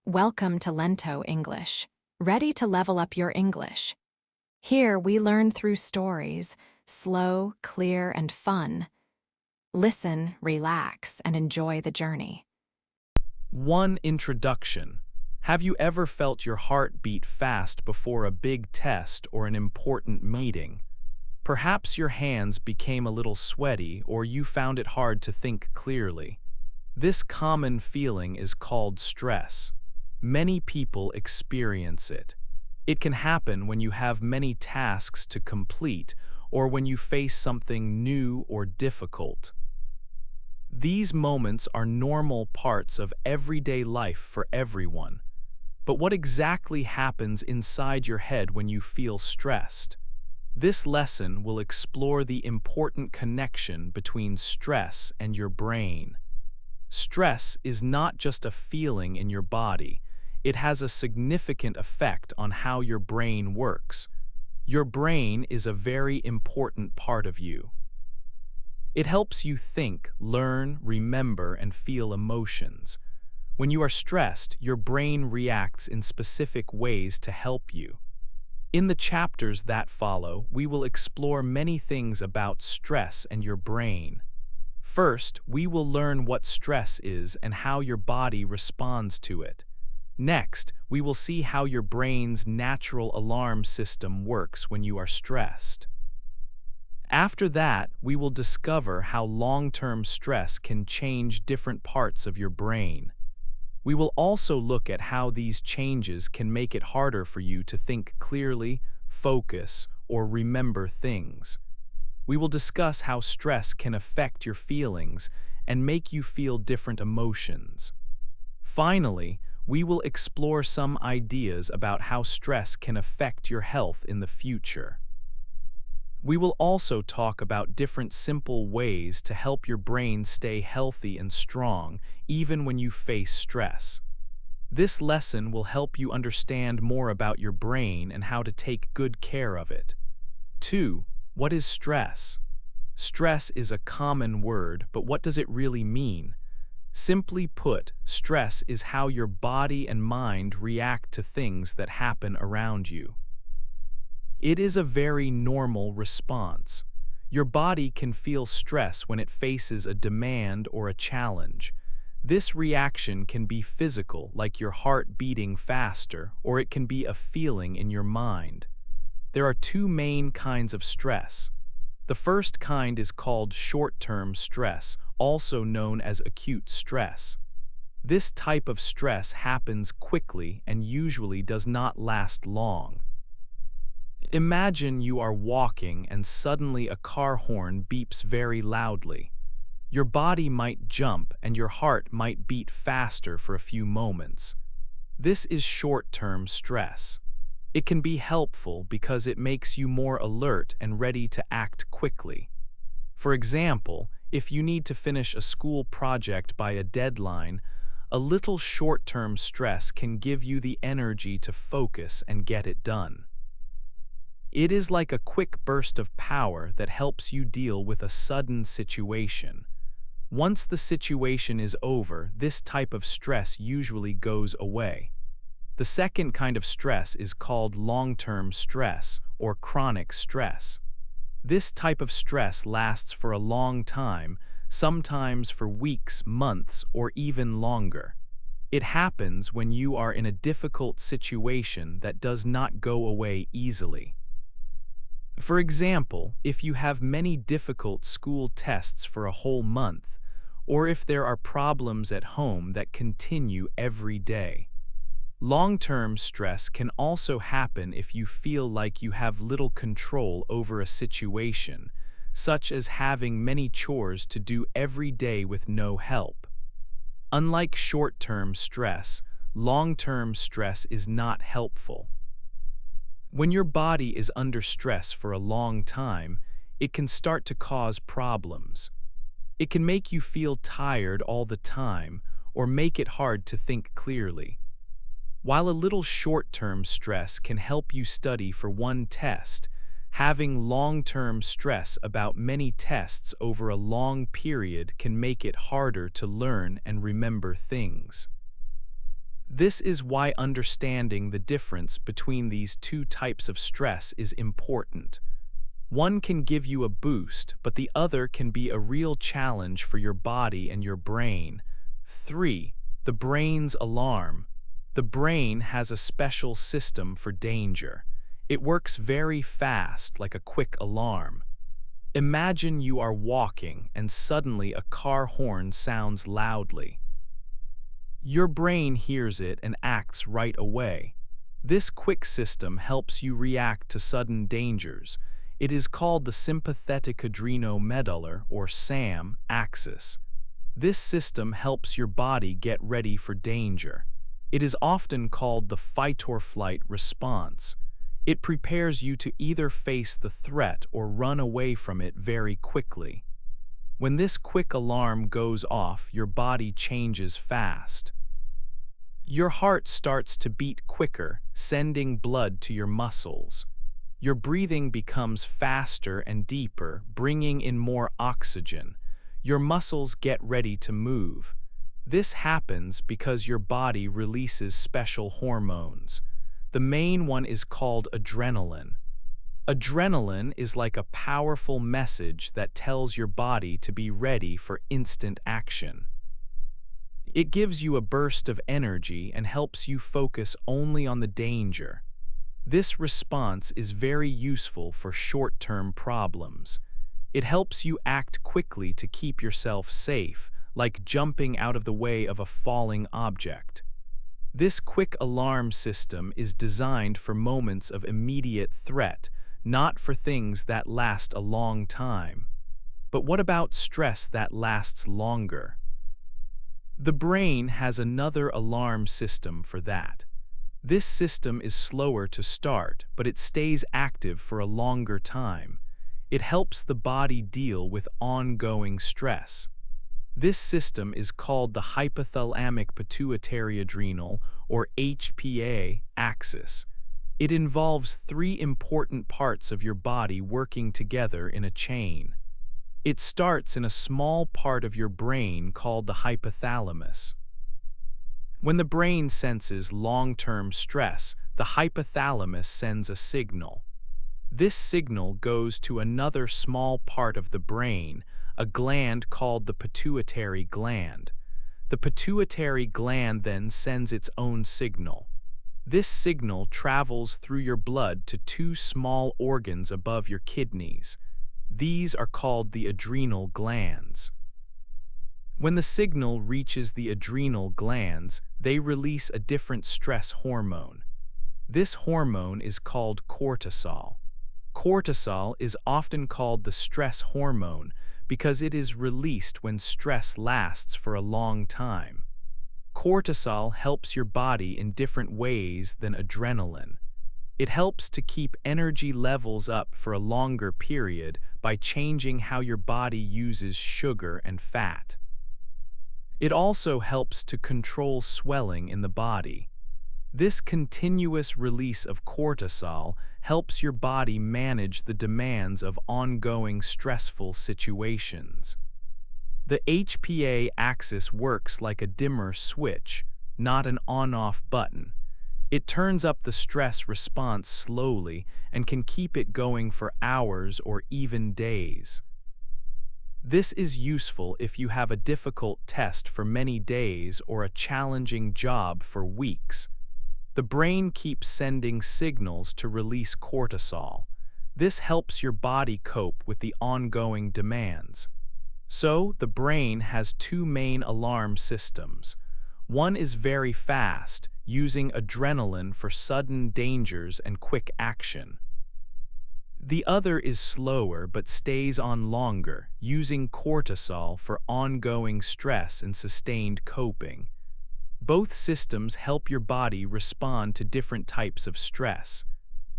Welcome to Lento English. Ready to level up your English? Here we learn through stories, slow, clear, and fun. Listen, relax, and enjoy the journey. One introduction. Have you ever felt your heart beat fast before a big test or an important meeting? Perhaps your hands became a little sweaty or you found it hard to think clearly. This common feeling is called stress. Many people experience it. It can happen when you have many tasks to complete or when you face something new or difficult. These moments are normal parts of everyday life for everyone. But what exactly happens inside your head when you feel stressed? This lesson will explore the important connection between stress and your brain. Stress is not just a feeling in your body. It has a significant effect on how your brain works. Your brain is a very important part of you. It helps you think, learn, remember, and feel emotions. When you are stressed, your brain reacts in specific ways to help you. In the chapters that follow, we will explore many things about stress and your brain. First, we will learn what stress is and how your body responds to it. Next, we will see how your brain's natural alarm system works when you are stressed. After that, we will discover how long-term stress can change different parts of your brain. We will also look at how these changes can make it harder for you to think clearly, focus, or remember things. We will discuss how stress can affect your feelings and make you feel different emotions. Finally, we will explore some ideas about how stress can affect your health in the future. We will also talk about different simple ways to help your brain stay healthy and strong, even when you face stress. This lesson will help you understand more about your brain and how to take good care of it. 2. What is stress? Stress is a common word, but what does it really mean? Simply put, stress is how your body and mind react to things that happen around you. It is a very normal response. Your body can feel stress when it faces a demand or a challenge. This reaction can be physical, like your heart beating faster, or it can be a feeling in your mind. There are two main kinds of stress. The first kind is called short-term stress, also known as acute stress. This type of stress happens quickly and usually does not last long. Imagine you are walking and suddenly a car horn beeps very loudly. Your body might jump and your heart might beat faster for a few moments. This is short-term stress. It can be helpful because it makes you more alert and ready to act quickly. For example, if you need to finish a school project by a deadline, a little short-term stress can give you the energy to focus and get it done. It is like a quick burst of power that helps you deal with a sudden situation. Once the situation is over, this type of stress usually goes away. The second kind of stress is called long-term stress or chronic stress. This type of stress lasts for a long time, sometimes for weeks, months, or even longer. It happens when you are in a difficult situation that does not go away easily. For example, if you have many difficult school tests for a whole month, or if there are problems at home that continue every day. Long-term stress can also happen if you feel like you have little control over a situation, such as having many chores to do every day with no help. Unlike short-term stress, long-term stress is not helpful. When your body is under stress for a long time, it can start to cause problems. It can make you feel tired all the time or make it hard to think clearly. While a little short-term stress can help you study for one test, having long-term stress about many tests over a long period can make it harder to learn and remember things. This is why understanding the difference between these two types of stress is important. One can give you a boost, but the other can be a real challenge for your body and your brain. 3. The brain's alarm. The brain has a special system for danger. It works very fast, like a quick alarm. Imagine you are walking and suddenly a car horn sounds loudly. Your brain hears it and acts right away. This quick system helps you react to sudden dangers. It is called the sympathetic adrenomedullary or SAM axis. This system helps your body get ready for danger. It is often called the fight-or-flight response. It prepares you to either face the threat or run away from it very quickly. When this quick alarm goes off, your body changes fast. Your heart starts to beat quicker, sending blood to your muscles. Your breathing becomes faster and deeper, bringing in more oxygen. Your muscles get ready to move. This happens because your body releases special hormones. The main one is called adrenaline. Adrenaline is like a powerful message that tells your body to be ready for instant action. It gives you a burst of energy and helps you focus only on the danger. This response is very useful for short-term problems. It helps you act quickly to keep yourself safe, like jumping out of the way of a falling object. This quick alarm system is designed for moments of immediate threat, not for things that last a long time. But what about stress that lasts longer? The brain has another alarm system for that. This system is slower to start, but it stays active for a longer time. It helps the body deal with ongoing stress. This system is called the hypothalamic pituitary adrenal, or HPA, axis. It involves 3 important parts of your body working together in a chain. It starts in a small part of your brain called the hypothalamus. When the brain senses long-term stress, the hypothalamus sends a signal. This signal goes to another small part of the brain, a gland called the pituitary gland. The pituitary gland then sends its own signal. This signal travels through your blood to 2 small organs above your kidneys. These are called the adrenal glands. When the signal reaches the adrenal glands, they release a different stress hormone. This hormone is called cortisol. Cortisol is often called the stress hormone because it is released when stress lasts for a long time. Cortisol helps your body in different ways than adrenaline. It helps to keep energy levels up for a longer period by changing how your body uses sugar and fat. It also helps to control swelling in the body. This continuous release of cortisol helps your body manage the demands of ongoing stressful situations. The HPA axis works like a dimmer switch, not an on-off button. It turns up the stress response slowly and can keep it going for hours or even days. This is useful if you have a difficult test for many days or a challenging job for weeks. The brain keeps sending signals to release cortisol. This helps your body cope with the ongoing demands. So, the brain has 2 main alarm systems. One is very fast, using adrenaline for sudden dangers and quick action. The other is slower but stays on longer, using cortisol for ongoing stress and sustained coping. Both systems help your body respond to different types of stress.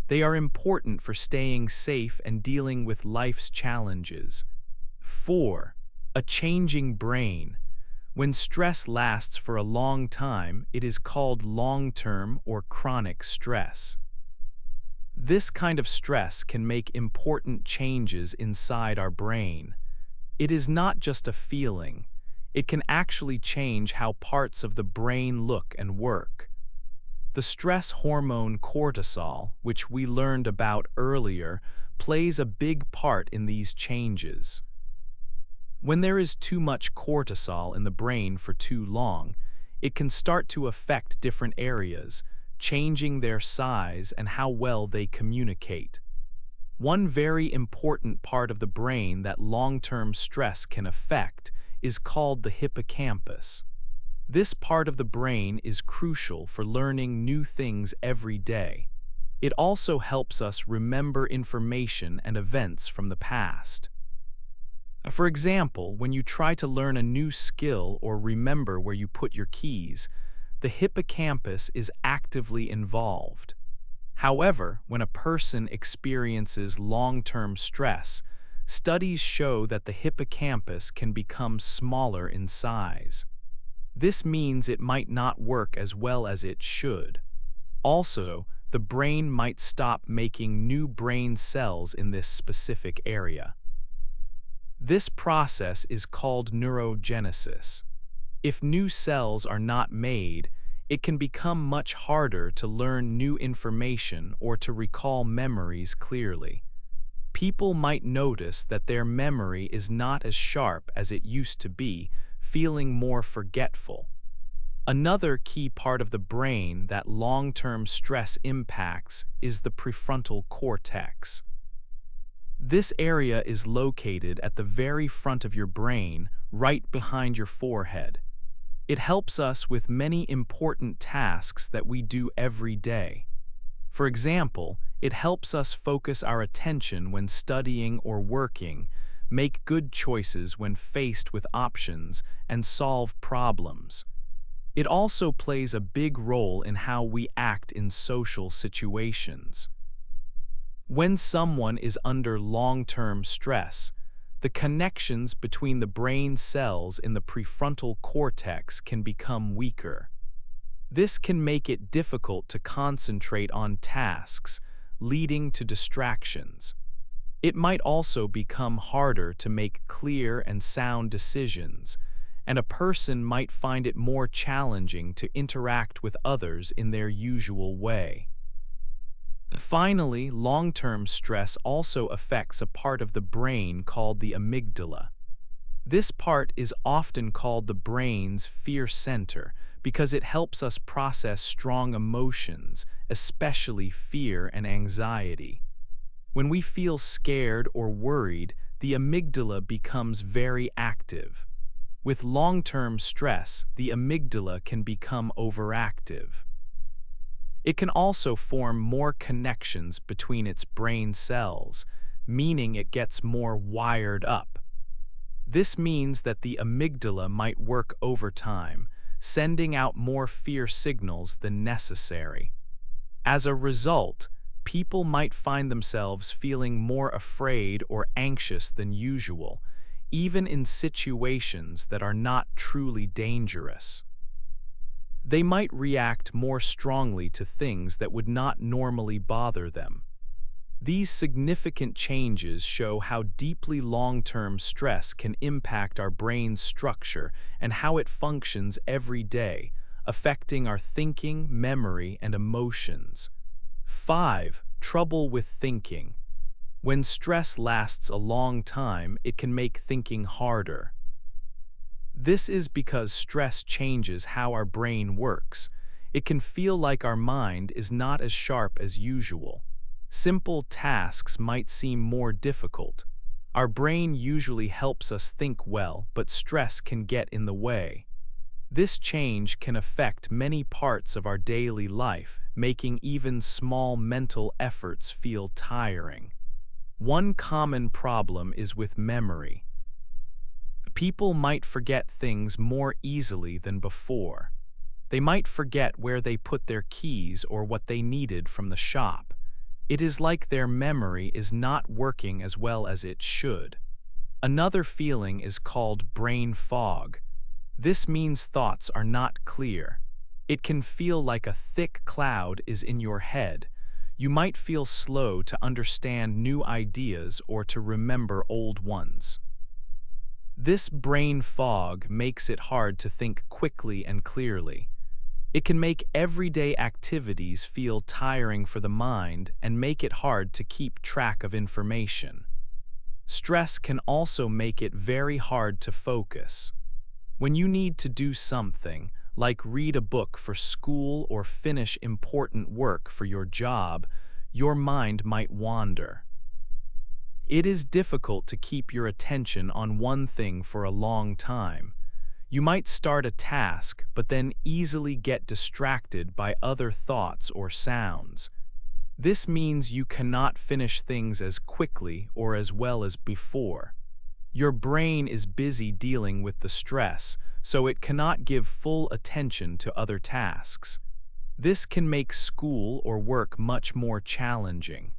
They are important for staying safe and dealing with life's challenges. 4. A changing brain. When stress lasts for a long time, it is called long-term or chronic stress. This kind of stress can make important changes inside our brain. It is not just a feeling. it can actually change how parts of the brain look and work. The stress hormone cortisol, which we learned about earlier, plays a big part in these changes. When there is too much cortisol in the brain for too long, it can start to affect different areas, changing their size and how well they communicate. One very important part of the brain that long-term stress can affect is called the hippocampus. This part of the brain is crucial for learning new things every day. It also helps us remember information and events from the past. For example, when you try to learn a new skill or remember where you put your keys, the hippocampus is actively involved. However, when a person experiences long-term stress, studies show that the hippocampus can become smaller in size. This means it might not work as well as it should. Also, the brain might stop making new brain cells in this specific area. This process is called neurogenesis. If new cells are not made, it can become much harder to learn new information or to recall memories clearly. People might notice that their memory is not as sharp as it used to be, feeling more forgetful. Another key part of the brain that long-term stress impacts is the prefrontal cortex. This area is located at the very front of your brain, right behind your forehead. It helps us with many important tasks that we do every day. For example, it helps us focus our attention when studying or working, make good choices when faced with options, and solve problems. It also plays a big role in how we act in social situations. When someone is under long-term stress, the connections between the brain cells in the prefrontal cortex can become weaker. This can make it difficult to concentrate on tasks, leading to distractions. It might also become harder to make clear and sound decisions, and a person might find it more challenging to interact with others in their usual way. Finally, long-term stress also affects a part of the brain called the amygdala. This part is often called the brain's fear center because it helps us process strong emotions, especially fear and anxiety. When we feel scared or worried, the amygdala becomes very active. With long-term stress, the amygdala can become overactive. It can also form more connections between its brain cells, meaning it gets more wired up. This means that the amygdala might work overtime, sending out more fear signals than necessary. As a result, people might find themselves feeling more afraid or anxious than usual, even in situations that are not truly dangerous. They might react more strongly to things that would not normally bother them. These significant changes show how deeply long-term stress can impact our brain's structure and how it functions every day, affecting our thinking, memory, and emotions. 5. Trouble with thinking. When stress lasts a long time, it can make thinking harder. This is because stress changes how our brain works. It can feel like our mind is not as sharp as usual. Simple tasks might seem more difficult. Our brain usually helps us think well, but stress can get in the way. This change can affect many parts of our daily life, making even small mental efforts feel tiring. One common problem is with memory. People might forget things more easily than before. They might forget where they put their keys or what they needed from the shop. It is like their memory is not working as well as it should. Another feeling is called brain fog. This means thoughts are not clear. It can feel like a thick cloud is in your head. You might feel slow to understand new ideas or to remember old ones. This brain fog makes it hard to think quickly and clearly. It can make everyday activities feel tiring for the mind and make it hard to keep track of information. Stress can also make it very hard to focus. When you need to do something, like read a book for school or finish important work for your job, your mind might wander. It is difficult to keep your attention on one thing for a long time. You might start a task, but then easily get distracted by other thoughts or sounds. This means you cannot finish things as quickly or as well as before. Your brain is busy dealing with the stress, so it cannot give full attention to other tasks. This can make school or work much more challenging.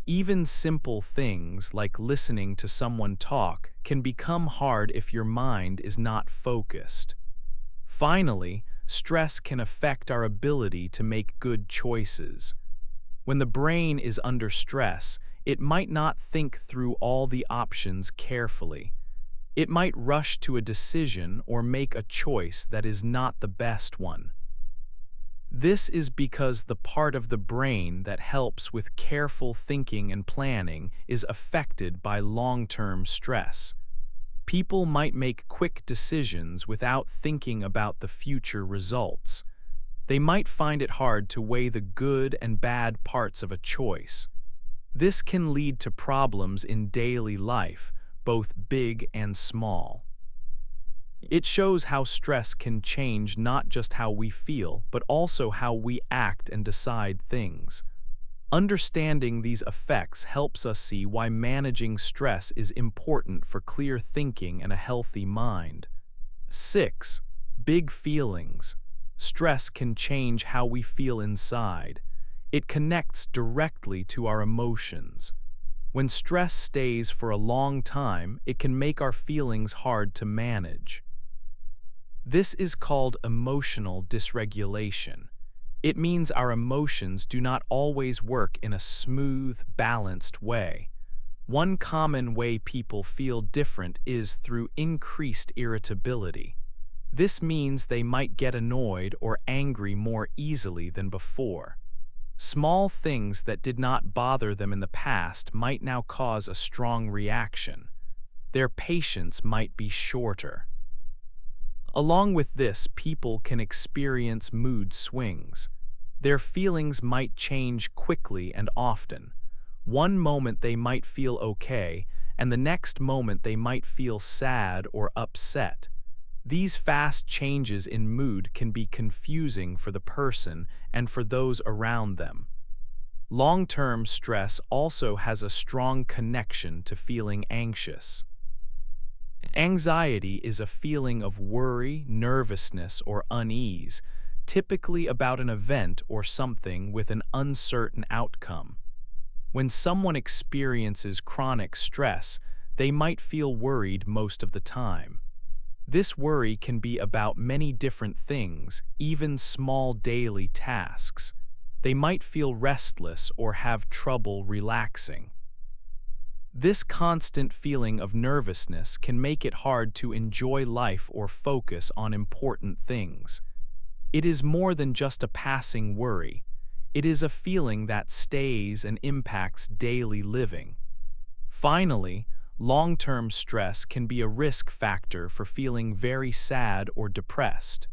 Even simple things like listening to someone talk can become hard if your mind is not focused. Finally, stress can affect our ability to make good choices. When the brain is under stress, it might not think through all the options carefully. It might rush to a decision or make a choice that is not the best one. This is because the part of the brain that helps with careful thinking and planning is affected by long-term stress. People might make quick decisions without thinking about the future results. They might find it hard to weigh the good and bad parts of a choice. This can lead to problems in daily life, both big and small. It shows how stress can change not just how we feel, but also how we act and decide things. Understanding these effects helps us see why managing stress is important for clear thinking and a healthy mind. 6. Big feelings. Stress can change how we feel inside. It connects directly to our emotions. When stress stays for a long time, it can make our feelings hard to manage. This is called emotional dysregulation. It means our emotions do not always work in a smooth, balanced way. One common way people feel different is through increased irritability. This means they might get annoyed or angry more easily than before. Small things that did not bother them in the past might now cause a strong reaction. Their patience might be shorter. Along with this, people can experience mood swings. Their feelings might change quickly and often. One moment they might feel okay, and the next moment they might feel sad or upset. These fast changes in mood can be confusing for the person and for those around them. Long-term stress also has a strong connection to feeling anxious. Anxiety is a feeling of worry, nervousness, or unease, typically about an event or something with an uncertain outcome. When someone experiences chronic stress, they might feel worried most of the time. This worry can be about many different things, even small daily tasks. They might feel restless or have trouble relaxing. This constant feeling of nervousness can make it hard to enjoy life or focus on important things. It is more than just a passing worry. It is a feeling that stays and impacts daily living. Finally, long-term stress can be a risk factor for feeling very sad or depressed.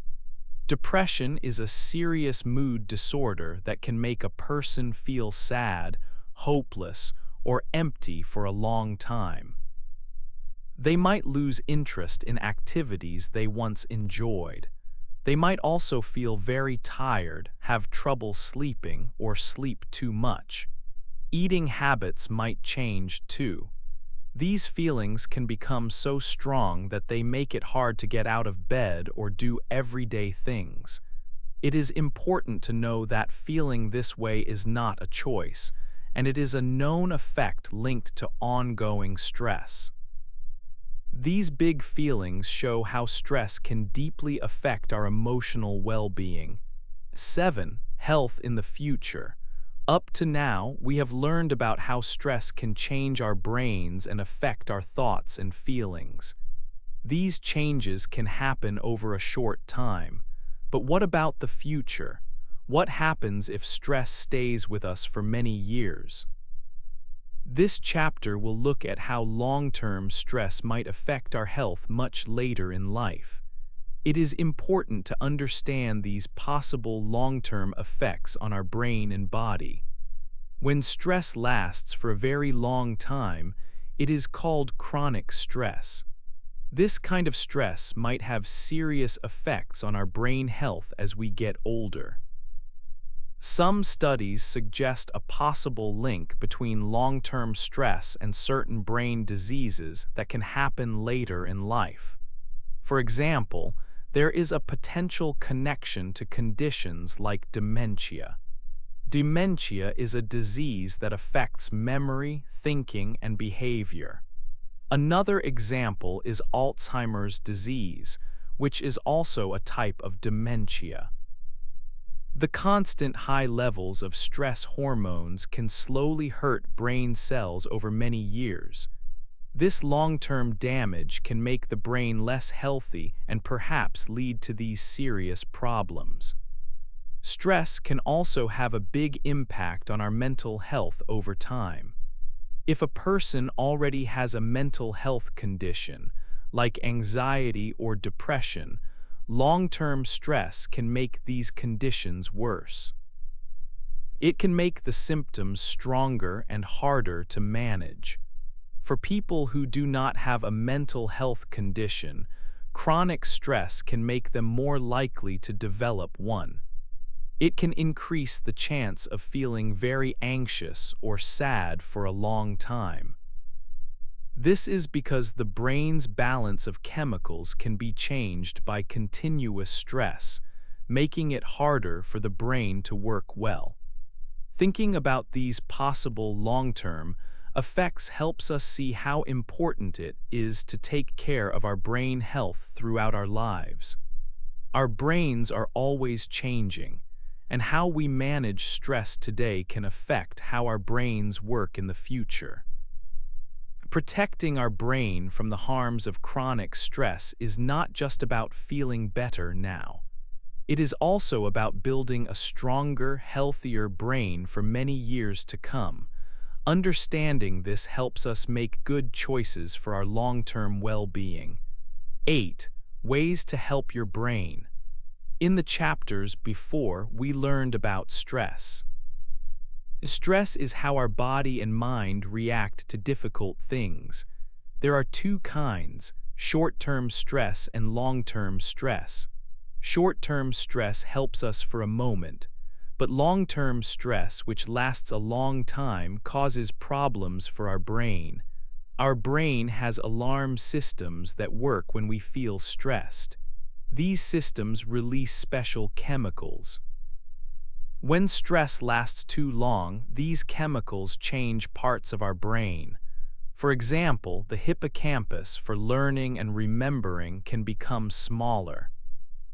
Depression is a serious mood disorder that can make a person feel sad, hopeless, or empty for a long time. They might lose interest in activities they once enjoyed. They might also feel very tired, have trouble sleeping, or sleep too much. Eating habits might change too. These feelings can become so strong that they make it hard to get out of bed or do everyday things. It is important to know that feeling this way is not a choice, and it is a known effect linked to ongoing stress. These big feelings show how stress can deeply affect our emotional well-being. 7. Health in the future. Up to now, we have learned about how stress can change our brains and affect our thoughts and feelings. These changes can happen over a short time. But what about the future? What happens if stress stays with us for many years? This chapter will look at how long-term stress might affect our health much later in life. It is important to understand these possible long-term effects on our brain and body. When stress lasts for a very long time, it is called chronic stress. This kind of stress might have serious effects on our brain health as we get older. Some studies suggest a possible link between long-term stress and certain brain diseases that can happen later in life. For example, there is a potential connection to conditions like dementia. Dementia is a disease that affects memory, thinking, and behavior. Another example is Alzheimer's disease, which is also a type of dementia. The constant high levels of stress hormones can slowly hurt brain cells over many years. This long-term damage can make the brain less healthy and perhaps lead to these serious problems. Stress can also have a big impact on our mental health over time. If a person already has a mental health condition, like anxiety or depression, long-term stress can make these conditions worse. It can make the symptoms stronger and harder to manage. For people who do not have a mental health condition, chronic stress can make them more likely to develop one. It can increase the chance of feeling very anxious or sad for a long time. This is because the brain's balance of chemicals can be changed by continuous stress, making it harder for the brain to work well. Thinking about these possible long-term effects helps us see how important it is to take care of our brain health throughout our lives. Our brains are always changing, and how we manage stress today can affect how our brains work in the future. Protecting our brain from the harms of chronic stress is not just about feeling better now. It is also about building a stronger, healthier brain for many years to come. Understanding this helps us make good choices for our long-term well-being. 8. Ways to help your brain. In the chapters before, we learned about stress. Stress is how our body and mind react to difficult things. There are two kinds: short-term stress and long-term stress. Short-term stress helps us for a moment, but long-term stress, which lasts a long time, causes problems for our brain. Our brain has alarm systems that work when we feel stressed. These systems release special chemicals. When stress lasts too long, these chemicals change parts of our brain. For example, the hippocampus for learning and remembering can become smaller.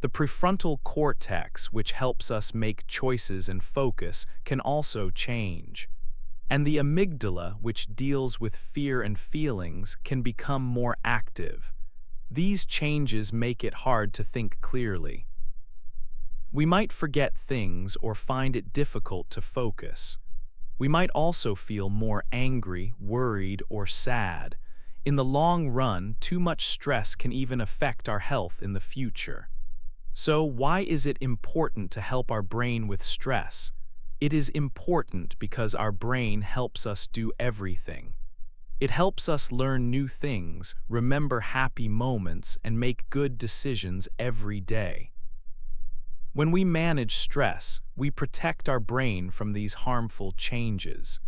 The prefrontal cortex, which helps us make choices and focus, can also change. And the amygdala, which deals with fear and feelings, can become more active. These changes make it hard to think clearly. We might forget things or find it difficult to focus. We might also feel more angry, worried, or sad. In the long run, too much stress can even affect our health in the future. So, why is it important to help our brain with stress? It is important because our brain helps us do everything. It helps us learn new things, remember happy moments, and make good decisions every day. When we manage stress, we protect our brain from these harmful changes.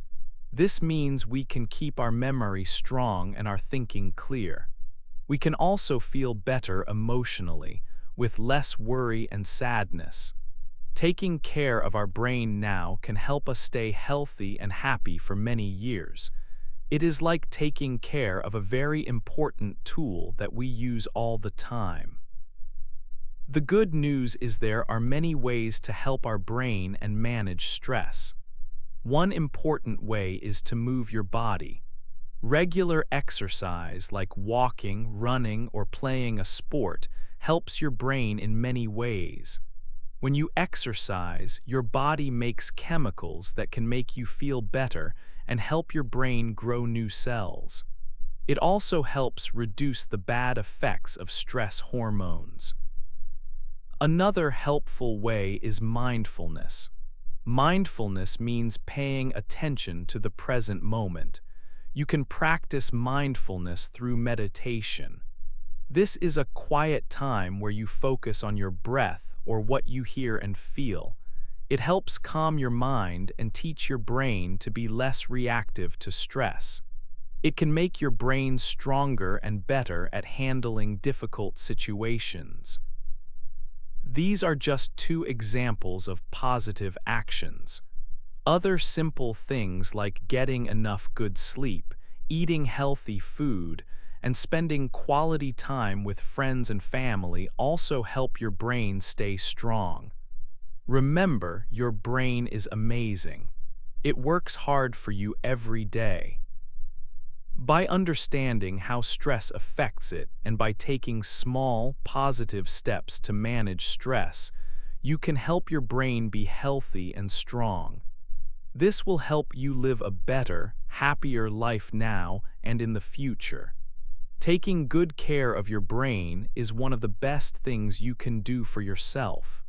This means we can keep our memory strong and our thinking clear. We can also feel better emotionally, with less worry and sadness. Taking care of our brain now can help us stay healthy and happy for many years. It is like taking care of a very important tool that we use all the time. The good news is there are many ways to help our brain and manage stress. One important way is to move your body. Regular exercise like walking, running, or playing a sport helps your brain in many ways. When you exercise, your body makes chemicals that can make you feel better and help your brain grow new cells. It also helps reduce the bad effects of stress hormones. Another helpful way is mindfulness. Mindfulness means paying attention to the present moment. You can practice mindfulness through meditation. This is a quiet time where you focus on your breath or what you hear and feel. It helps calm your mind and teach your brain to be less reactive to stress. It can make your brain stronger and better at handling difficult situations. These are just two examples of positive actions. Other simple things like getting enough good sleep, eating healthy food, and spending quality time with friends and family also help your brain stay strong. Remember, your brain is amazing. It works hard for you every day. By understanding how stress affects it and by taking small, positive steps to manage stress, you can help your brain be healthy and strong. This will help you live a better, happier life now and in the future. Taking good care of your brain is one of the best things you can do for yourself.